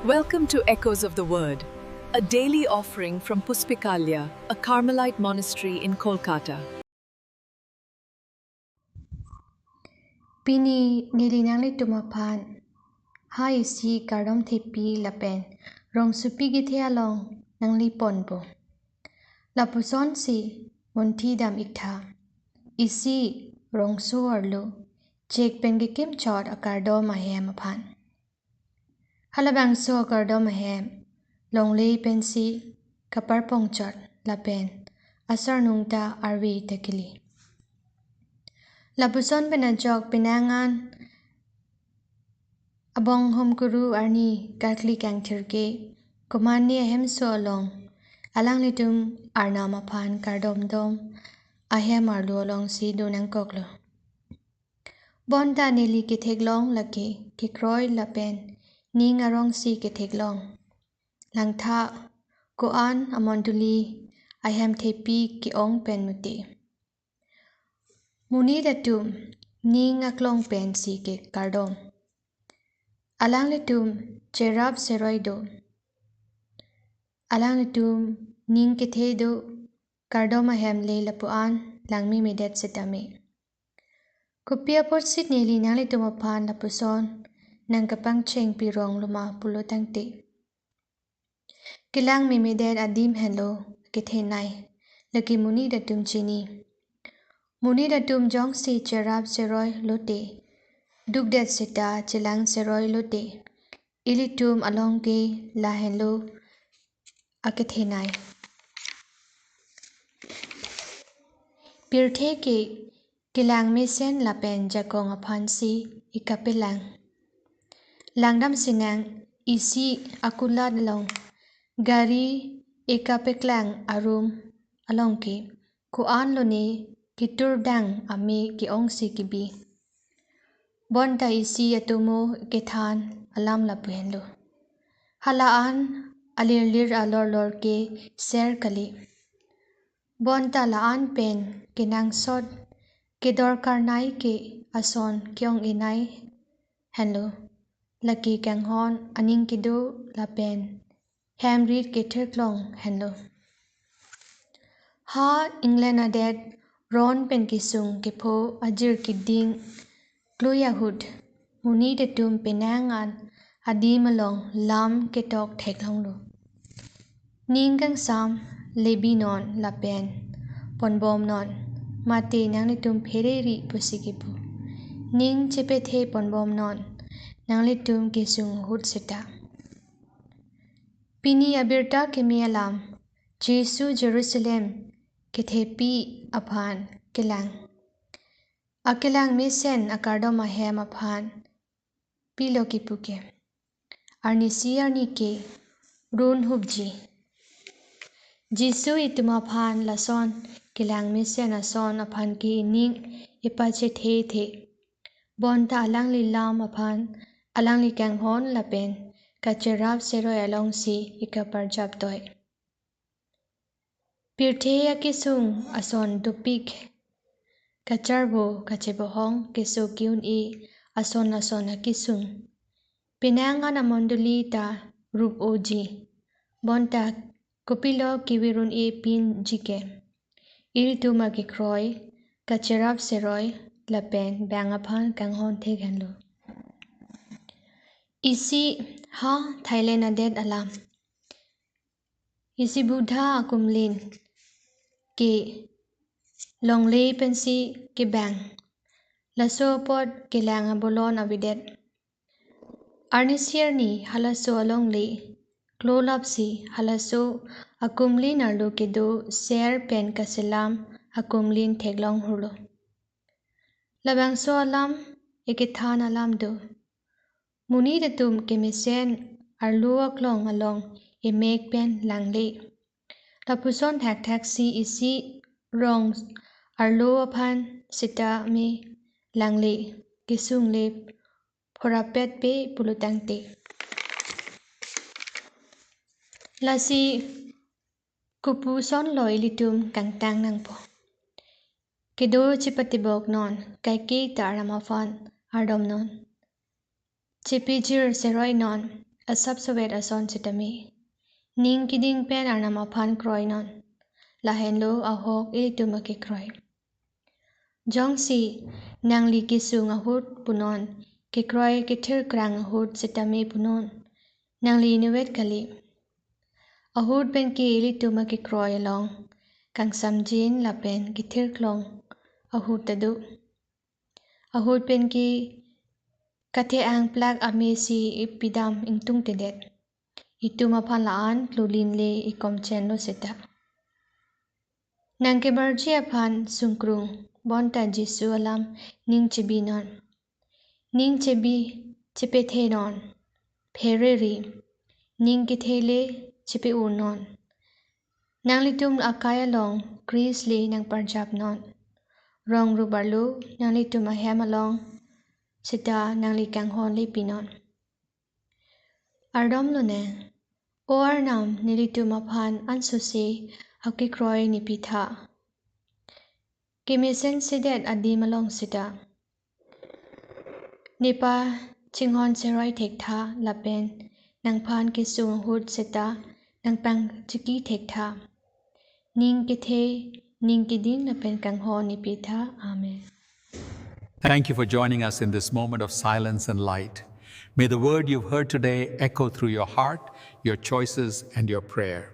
Welcome to Echoes of the Word, a daily offering from Puspikalya, a Carmelite monastery in Kolkata. Pini nilinang tumapan. Hai si kardom tepi lapen. Rong supi gite along nang lipon po. Lapuson si monti dam ikta. Isi rong su arlo. Jek pen gikim chot a kardom ahem apan. Halabang so a kardom ahem. Long lay pensi kapar pong chot lapen. Asar nungta arwi takili. Lapuson penajok pinangan abong hom guru arni kakli kang tirke kumani ahemphu along alang litum arnama pan kardom dom ahem arlo along si dunang koklo bonda nili ke theglong lake ke kroy lapen ning arong si ke theglong langtha koan amonduli ahem thepi ke ong pen muti muni datum ning aklong pen si ke kardom alang litum cherab seroido alang litum ning kethedo kardom ahem le lapuan langmi medet setame kupia porsit neli nang litum apan lapuson nang kapang cheng pirong luma pulo tangte kilang mi medet adim hello kethenai laki muni datum chini muni datum jong si cherab seroi lote dukdet seta chilang seroi lote ilitum along ke lahenlo akethenai pirthe ke kilang mesen lapen jakong aphansi ikapelang langdam sinang isi akulat along gari ikapeklang arum along ke kuan lone kiturdang ame ki ongsi kibi bonta isi atumo kethan alam lapuhenlo halaan alir alor ke ser kali bonta laan pen kinang sot ke dorkar nai ke ason kyong inai henlo laki kanghon aning kido lapen hamrit ke thirklong henlo ha England adet ron pen kisung ke pho ajir kiding kluyahud muni detum penangan adimalong lam ketok theklong lo Ningkan sam lebinon lapen ponbom non mate nang litum phereri pusikipu ning chepethe ponbom non nang litum kisung hut seta pini abirta kemialam Jesu Jerusalem kethepi aphan kelang akelang misen akardom ahem aphan pilokipuke arni siarni ke run hubji Jesu ituma phan lason kilang misen ason aphan ki ning ipache the bonta alang li lam aphan alang li kanghon lapen kacherab seroi along si ikapar jap toy pirthe akisung ason dupik kacharbo kachebohong keso kyun e ason akisung pinangan amonduli ta rup oji bonta kopilo kiwirun e pin jike iltuma ki kroy kacherab seroi lapen bangaphan kanghon theghanlo isi ha Thailand adet alam isi buddha akumlin ke longle pensi ke bang laso pot ke lang abolon abidet arnisierni halaso alongle klolapsi halaso akumlin arlo kedo ser pen kaselam akumlin theglong hurlo labangso alam ekethan alam do muni datum kemisen arlo aklong along emek pen langle lapuson thak si isi rong arlo aphan sita me langle kisung le phorapet pe pulutangte lasi kupu son loi litum kangtang nangpo kedo chipatibok non kaike taramafan ardom non chipijir seroi non asap sawet ason sitami. Ning kiding pen arnam aphan kroy non. Lahenlo ahok ilituma ki kroy. Jong si nang li kisung ahut punon ki kroy kitir krang ahut sitami punon. Nang li inuwet kali. Ahut ben ki ilituma ki kroy along. Kang samjin lapen kitir klong ahut tadu. Ahut ben ki kate ang plak amesi ipidam ingtung tedet. Itu mapalaan lulin le ikom chen lo sita. Nang kebarji apan sungkrung bonta Jesu alam ning cebi non. Ning cebi cepethe non. Pereri ning kithele cepe non. Nang litum akaya long Chris le nang parjap non. Rong rubarlu nang litum ahem along sita nang likang hon le pinon. Ardom lune. O arnam nilitum apan ansusi akikroy ni pitha. Kimisen sidet adi malong sita. Nipa chinghon seroy tekta lapen nang pan kisung hud sita nang pang chiki tekta. Ning kithe ning kiding lapen kanghon ni pitha. Amen. Thank you for joining us in this moment of silence and light. May the word you've heard today echo through your heart, your choices, and your prayer.